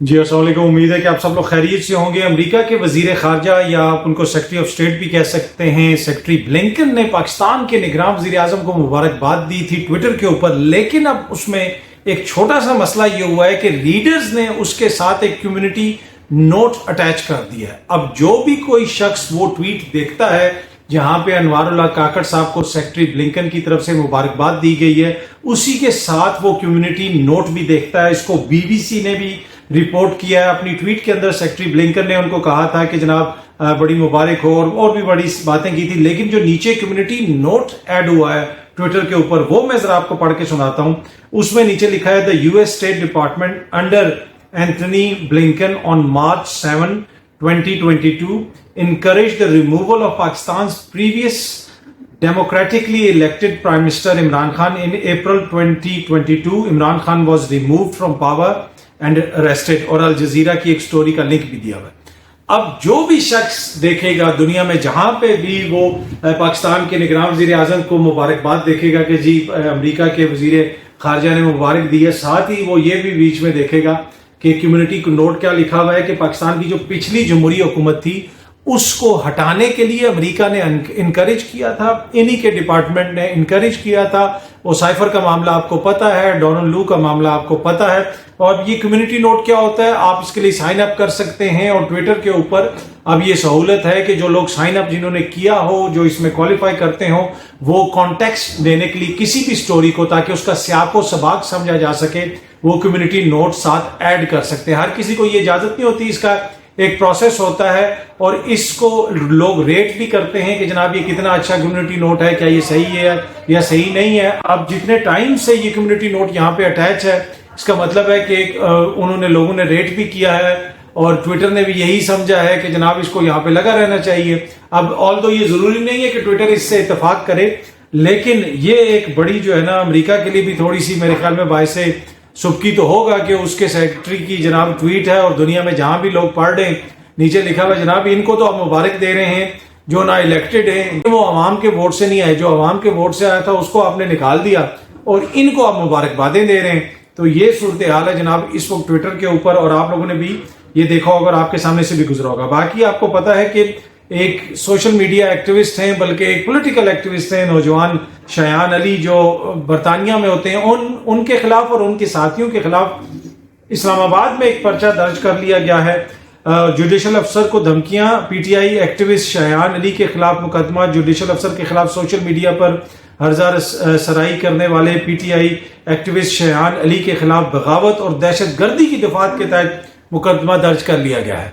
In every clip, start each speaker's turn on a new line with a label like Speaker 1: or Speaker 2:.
Speaker 1: جی السلام علیکم. امید ہے کہ آپ سب لوگ خیریت سے ہوں گے. امریکہ کے وزیر خارجہ یا آپ ان کو سیکرٹری آف اسٹیٹ بھی کہہ سکتے ہیں، سیکرٹری بلنکن نے پاکستان کے نگراں وزیر اعظم کو مبارکباد دی تھی ٹویٹر کے اوپر، لیکن اب اس میں ایک چھوٹا سا مسئلہ یہ ہوا ہے کہ لیڈرز نے اس کے ساتھ ایک کمیونٹی نوٹ اٹیچ کر دیا ہے. اب جو بھی کوئی شخص وہ ٹویٹ دیکھتا ہے جہاں پہ انوار اللہ کاکڑ صاحب کو سیکرٹری بلنکن کی طرف سے مبارکباد دی گئی ہے، اسی کے ساتھ وہ کمیونٹی نوٹ بھی دیکھتا ہے. اس کو بی بی سی نے بھی رپورٹ کیا ہے اپنی ٹویٹ کے اندر. سیکرٹری بلنکن نے ان کو کہا تھا کہ جناب بڑی مبارک ہو اور بھی بڑی باتیں کی تھی، لیکن جو نیچے کمیونٹی نوٹ ایڈ ہوا ہے ٹویٹر کے اوپر وہ میں ذرا آپ کو پڑھ کے سناتا ہوں. اس میں نیچے لکھا ہے the U S state department under Anthony Blinken on March 7, 2022 encouraged the removal of Pakistan's previous democratically elected Prime Minister Imran Khan. In April 2022 Imran Khan was removed from power and arrested. اور Al Jazeera کی ایک story کا link بھی دیا ہوا ہے. اب جو بھی شخص دیکھے گا دنیا میں جہاں پہ بھی وہ پاکستان کے نگراں وزیر اعظم کو مبارکباد دیکھے گا کہ جی امریکہ کے وزیر خارجہ نے مبارک دی ہے، ساتھ ہی وہ یہ بھی بیچ میں دیکھے گا کہ کمیونٹی کو نوٹ کیا لکھا ہوا ہے کہ پاکستان کی جو پچھلی جمہوری حکومت تھی اس کو ہٹانے کے لیے امریکہ نے انکریج کیا تھا، انہی کے ڈپارٹمنٹ نے انکریج کیا تھا. وہ سائفر کا معاملہ آپ کو پتا ہے، ڈونلڈ لو کا معاملہ آپ کو پتا ہے. اور یہ کمیونٹی نوٹ کیا ہوتا ہے آپ اس کے لیے سائن اپ کر سکتے ہیں، اور ٹویٹر کے اوپر اب یہ سہولت ہے کہ جو لوگ سائن اپ جنہوں نے کیا ہو، جو اس میں کوالیفائی کرتے ہوں، وہ کانٹیکسٹ دینے کے لیے کسی بھی سٹوری کو تاکہ اس کا سیاق و سباق سمجھا جا سکے وہ کمیونٹی نوٹ ساتھ ایڈ کر سکتے ہیں. ہر کسی کو یہ اجازت نہیں ہوتی، اس کا ایک پروسیس ہوتا ہے اور اس کو لوگ ریٹ بھی کرتے ہیں کہ جناب یہ کتنا اچھا کمیونٹی نوٹ ہے، کیا یہ صحیح ہے یا صحیح نہیں ہے. اب جتنے ٹائم سے یہ کمیونٹی نوٹ یہاں پہ اٹیچ ہے اس کا مطلب ہے کہ انہوں نے لوگوں نے ریٹ بھی کیا ہے اور ٹویٹر نے بھی یہی سمجھا ہے کہ جناب اس کو یہاں پہ لگا رہنا چاہیے. اب آلدو یہ ضروری نہیں ہے کہ ٹویٹر اس سے اتفاق کرے، لیکن یہ ایک بڑی جو ہے نا امریکہ کے لیے بھی تھوڑی سی میرے خیال میں باعث سبکی تو ہوگا کہ اس کے سیکرٹری کی جناب ٹویٹ ہے اور دنیا میں جہاں بھی لوگ پڑھ رہے ہیں نیچے لکھا ہوا جناب ان کو تو آپ مبارک دے رہے ہیں جو نا الیکٹڈ ہیں، وہ عوام کے ووٹ سے نہیں آئے، جو عوام کے ووٹ سے آیا تھا اس کو آپ نے نکال دیا اور ان کو آپ مبارکبادیں دے رہے ہیں. تو یہ صورتحال ہے جناب اس وقت ٹویٹر کے اوپر، اور آپ لوگوں نے بھی یہ دیکھا ہوگا اور آپ کے سامنے سے بھی گزرا ہوگا. باقی آپ کو پتا ہے کہ ایک سوشل میڈیا ایکٹیوسٹ ہیں، بلکہ ایک پولیٹیکل ایکٹیوسٹ ہیں نوجوان شایان علی جو برطانیہ میں ہوتے ہیں، ان کے خلاف اور ان کے ساتھیوں کے خلاف اسلام آباد میں ایک پرچہ درج کر لیا گیا ہے. جوڈیشل افسر کو دھمکیاں، پی ٹی آئی ایکٹیوسٹ شایان علی کے خلاف مقدمہ. جوڈیشل افسر کے خلاف سوشل میڈیا پر ہرزہ سرائی کرنے والے پی ٹی آئی ایکٹیوسٹ شایان علی کے خلاف بغاوت اور دہشت گردی کی دفعات کے تحت مقدمہ درج کر لیا گیا ہے.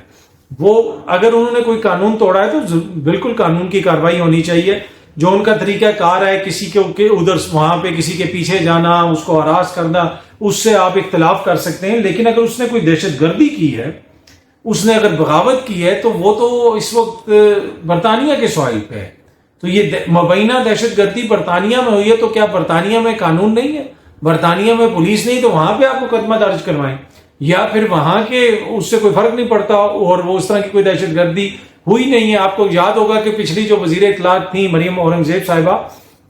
Speaker 1: وہ اگر انہوں نے کوئی قانون توڑا ہے تو بالکل قانون کی کارروائی ہونی چاہیے. جو ان کا طریقہ کار ہے کسی کے ادھر وہاں پہ کسی کے پیچھے جانا، اس کو ہراس کرنا، اس سے آپ اختلاف کر سکتے ہیں، لیکن اگر اس نے کوئی دہشت گردی کی ہے، اس نے اگر بغاوت کی ہے تو وہ تو اس وقت برطانیہ کے سوائل پہ ہے. تو یہ مبینہ دہشت گردی برطانیہ میں ہوئی ہے تو کیا برطانیہ میں قانون نہیں ہے، برطانیہ میں پولیس نہیں؟ تو وہاں پہ آپ مقدمہ درج کروائیں، یا پھر وہاں کے اس سے کوئی فرق نہیں پڑتا اور وہ اس طرح کی کوئی دہشت گردی ہوئی نہیں ہے. آپ کو یاد ہوگا کہ پچھلی جو وزیر اطلاعات تھیں مریم اورنگزیب صاحبہ،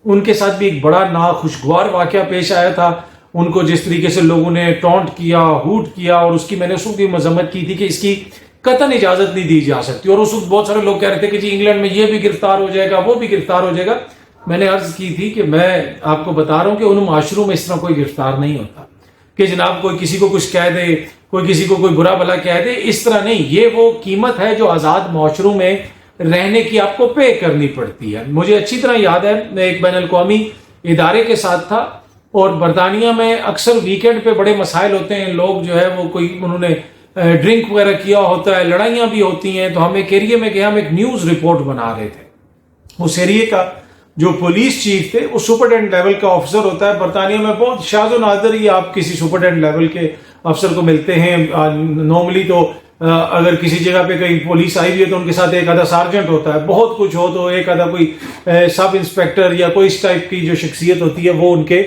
Speaker 1: ان کے ساتھ بھی ایک بڑا ناخوشگوار واقعہ پیش آیا تھا. ان کو جس طریقے سے لوگوں نے ٹونٹ کیا، ہوٹ کیا، اور اس کی میں نے اس کی مذمت کی تھی کہ اس کی قطعاً اجازت نہیں دی جا سکتی. اور اس وقت بہت سارے لوگ کہہ رہے تھے کہ جی انگلینڈ میں یہ بھی گرفتار ہو جائے گا، وہ بھی گرفتار ہو جائے گا. میں نے عرض کی تھی کہ میں آپ کو بتا رہا ہوں کہ ان معاشروں میں اس طرح کوئی گرفتار نہیں ہوتا کہ جناب کوئی کسی کو کچھ کہہ دے، کوئی کسی کو کوئی برا بھلا کہہ دے، اس طرح نہیں. یہ وہ قیمت ہے جو آزاد معاشروں میں رہنے کی آپ کو پے کرنی پڑتی ہے. مجھے اچھی طرح یاد ہے میں ایک بین الاقوامی ادارے کے ساتھ تھا اور برطانیہ میں اکثر ویکینڈ پہ بڑے مسائل ہوتے ہیں، لوگ جو ہے وہ کوئی انہوں نے ڈرنک وغیرہ کیا ہوتا ہے، لڑائیاں بھی ہوتی ہیں. تو ہم ایک ایریے میں گئے، ہم ایک نیوز رپورٹ بنا رہے تھے. اس ایریے کا جو پولیس چیف تھے وہ سپرڈینٹ لیول کا آفیسر ہوتا ہے. برطانیہ میں بہت شاذ و نادر ہی آپ کسی سپرڈینٹ لیول کے افسر کو ملتے ہیں. نارملی تو اگر کسی جگہ پہ کہیں پولیس آئی ہوئی ہے تو ان کے ساتھ ایک آدھا سارجنٹ ہوتا ہے، بہت کچھ ہو تو ایک آدھا کوئی سب انسپیکٹر یا کوئی اس ٹائپ کی جو شخصیت ہوتی ہے وہ ان کے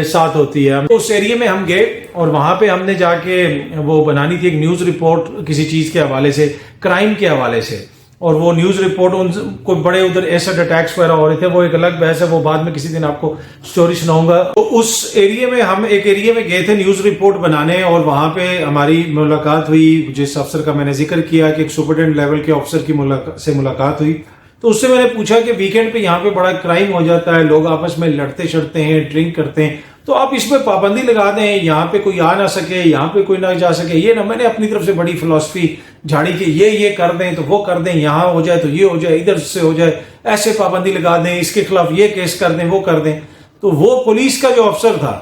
Speaker 1: ساتھ ہوتی ہے. اس ایریے میں ہم گئے اور وہاں پہ ہم نے جا کے وہ بنانی تھی ایک نیوز رپورٹ کسی چیز کے حوالے سے، کرائم کے حوالے سے. اور وہ نیوز رپورٹ ان کوئی بڑے ادھر ایسڈ اٹیکس وغیرہ ہو رہے تھے، وہ ایک الگ بحث ہے، وہ بعد میں کسی دن آپ کو سٹوری سناؤں گا۔ تو اس ایریے میں ہم ایک ایریے میں گئے تھے نیوز رپورٹ بنانے، اور وہاں پہ ہماری ملاقات ہوئی جس افسر کا میں نے ذکر کیا کہ ایک سپرڈنٹ لیول کے افسر کی سے ملاقات ہوئی۔ تو اس سے میں نے پوچھا کہ ویکینڈ پہ یہاں پہ بڑا کرائم ہو جاتا ہے، لوگ آپس میں لڑتے شڑتے ہیں، ڈرنک کرتے ہیں، تو آپ اس پہ پابندی لگا دیں، یہاں پہ کوئی آ نہ سکے، یہاں پہ کوئی نہ جا سکے۔ یہ نہ میں نے اپنی طرف سے بڑی فلسفی جھاڑی کہ یہ کر دیں تو وہ کر دیں، یہاں ہو جائے تو یہ ہو جائے، ادھر سے ہو جائے، ایسے پابندی لگا دیں، اس کے خلاف یہ کیس کر دیں، وہ کر دیں۔ تو وہ پولیس کا جو افسر تھا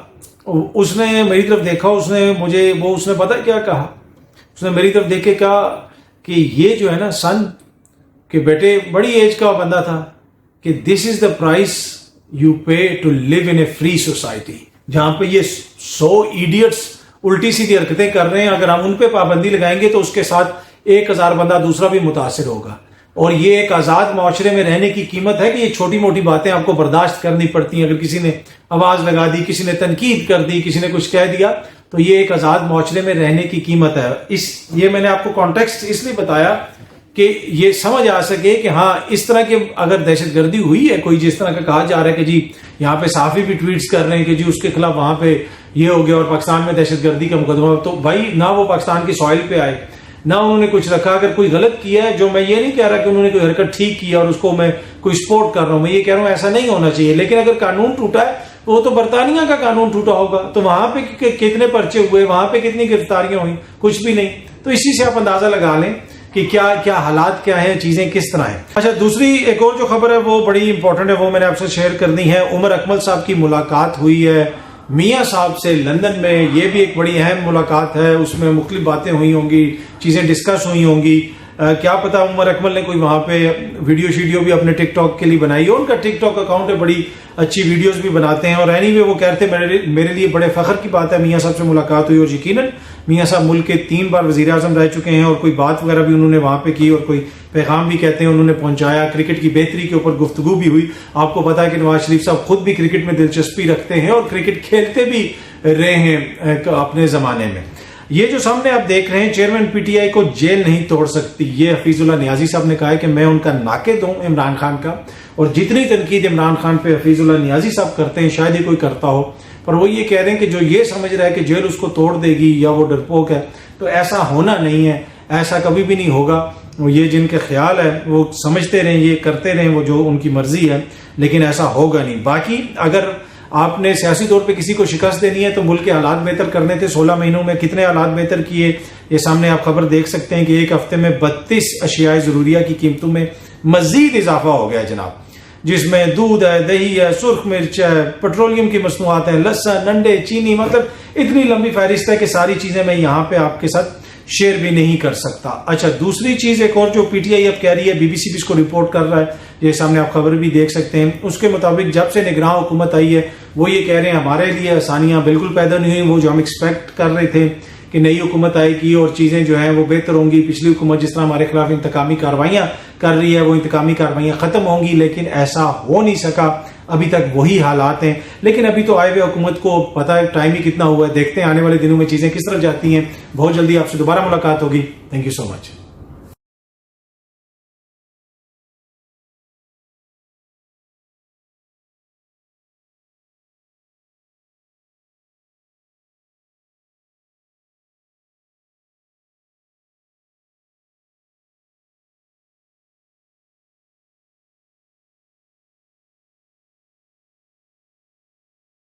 Speaker 1: اس نے میری طرف دیکھا، اس نے پتا کیا کہا، اس نے میری طرف دیکھ کے کہا کہ یہ جو ہے نا سن کہ بیٹے، بڑی ایج کا بندہ تھا، کہ this is the price you pay to live in a free society, جہاں پہ یہ 100 ایڈیٹس الٹی سیدھی حرکتیں کر رہے ہیں، اگر ہم ان پہ پابندی لگائیں گے تو اس کے ساتھ 1000 بندہ دوسرا بھی متاثر ہوگا۔ اور یہ ایک آزاد معاشرے میں رہنے کی قیمت ہے کہ یہ چھوٹی موٹی باتیں آپ کو برداشت کرنی پڑتی ہیں۔ اگر کسی نے آواز لگا دی، کسی نے تنقید کر دی، کسی نے کچھ کہہ دیا، تو یہ ایک آزاد معاشرے میں رہنے کی قیمت ہے۔ یہ میں نے آپ کو کانٹیکسٹ اس لیے بتایا کہ یہ سمجھ آ سکے کہ ہاں اس طرح کے اگر دہشت گردی ہوئی ہے کوئی، جس طرح کا کہا جا رہا ہے کہ جی یہاں پہ صحافی بھی ٹویٹس کر رہے ہیں کہ جی اس کے خلاف وہاں پہ یہ ہو گیا اور پاکستان میں دہشت گردی کا مقدمہ، تو بھائی نہ وہ پاکستان کی سوائل پہ آئے، نہ انہوں نے کچھ رکھا۔ اگر کوئی غلط کیا ہے، جو میں یہ نہیں کہہ رہا کہ انہوں نے کوئی حرکت ٹھیک کیا اور اس کو میں کوئی سپورٹ کر رہا ہوں، میں یہ کہہ رہا ہوں ایسا نہیں ہونا چاہیے، لیکن اگر قانون ٹوٹا ہے وہ تو برطانیہ کا قانون ٹوٹا ہوگا، تو وہاں پہ کتنے پرچے ہوئے، وہاں پہ کتنی گرفتاریاں ہوئی، کچھ بھی نہیں۔ تو اسی سے آپ اندازہ لگا لیں کہ کیا حالات کیا ہیں، چیزیں کس طرح ہیں۔ اچھا، دوسری ایک اور جو خبر ہے وہ بڑی امپورٹنٹ ہے، وہ میں نے آپ سے شیئر کرنی ہے۔ عمر اکمل صاحب کی ملاقات ہوئی ہے میاں صاحب سے لندن میں، یہ بھی ایک بڑی اہم ملاقات ہے، اس میں مختلف باتیں ہوئی ہوں گی، چیزیں ڈسکس ہوئی ہوں گی۔ کیا پتا عمر اکمل نے کوئی وہاں پہ ویڈیو شیڈیو بھی اپنے ٹک ٹاک کے لیے بنائی ہے، ان کا ٹک ٹاک اکاؤنٹ ہے، بڑی اچھی ویڈیوز بھی بناتے ہیں۔ اور اینی وے وہ کہتے ہیں میرے لیے بڑے فخر کی بات ہے میاں صاحب سے ملاقات ہوئی، اور یقیناً میاں صاحب ملک کے 3 بار وزیر اعظم رہ چکے ہیں، اور کوئی بات وغیرہ بھی انہوں نے وہاں پہ کی، اور کوئی پیغام بھی کہتے ہیں انہوں نے پہنچایا۔ کرکٹ کی بہتری کے اوپر گفتگو بھی ہوئی۔ آپ کو پتا ہے کہ نواز شریف صاحب خود بھی کرکٹ میں دلچسپی رکھتے ہیں اور کرکٹ کھیلتے بھی رہے ہیں اپنے زمانے میں۔ یہ جو سامنے آپ دیکھ رہے ہیں، چیئرمین پی ٹی آئی کو جیل نہیں توڑ سکتی، یہ حفیظ اللہ نیازی صاحب نے کہا ہے کہ میں ان کا ناقد ہوں عمران خان کا، اور جتنی تنقید عمران خان پہ حفیظ اللہ نیازی صاحب کرتے ہیں شاید ہی کوئی کرتا ہو، پر وہ یہ کہہ رہے ہیں کہ جو یہ سمجھ رہا ہے کہ جیل اس کو توڑ دے گی یا وہ ڈرپوک ہے، تو ایسا ہونا نہیں ہے، ایسا کبھی بھی نہیں ہوگا۔ یہ جن کے خیال ہے وہ سمجھتے رہیں، یہ کرتے رہیں، وہ جو ان کی مرضی ہے، لیکن ایسا ہوگا نہیں۔ باقی اگر آپ نے سیاسی طور پہ کسی کو شکست دینی ہے تو ملک کے حالات بہتر کرنے تھے۔ 16 مہینوں میں کتنے حالات بہتر کیے، یہ سامنے آپ خبر دیکھ سکتے ہیں کہ ایک ہفتے میں 32 اشیاء ضروریہ کی قیمتوں میں مزید اضافہ ہو گیا جناب، جس میں دودھ ہے، دہی ہے، سرخ مرچ ہے، پیٹرولیم کی مصنوعات ہیں، لہسن، انڈے، چینی، مطلب اتنی لمبی فہرست ہے کہ ساری چیزیں میں یہاں پہ آپ کے ساتھ شیئر بھی نہیں کر سکتا۔ اچھا، دوسری چیز ایک اور جو پی ٹی آئی اب کہہ رہی ہے، بی بی سی بھی اس کو رپورٹ کر رہا ہے، یہ سامنے آپ خبر بھی دیکھ سکتے ہیں، اس کے مطابق جب سے نگراں حکومت آئی ہے وہ یہ کہہ رہے ہیں ہمارے لیے آسانیاں بالکل پیدا نہیں ہوئی، وہ جو ہم ایکسپیکٹ کر رہے تھے کہ نئی حکومت آئے گی اور چیزیں جو ہیں وہ بہتر ہوں گی، پچھلی حکومت جس طرح ہمارے خلاف انتقامی کارروائیاں کر رہی ہے وہ انتقامی کارروائیاں ختم ہوں گی، لیکن ایسا ہو نہیں سکا، ابھی تک وہی حالات ہیں۔ لیکن ابھی تو آئے ہوئے حکومت کو پتا ہے ٹائم ہی کتنا ہوا ہے، دیکھتے ہیں آنے والے دنوں میں چیزیں کس طرح جاتی ہیں۔ بہت جلدی آپ سے دوبارہ ملاقات ہوگی۔ Thank you so much.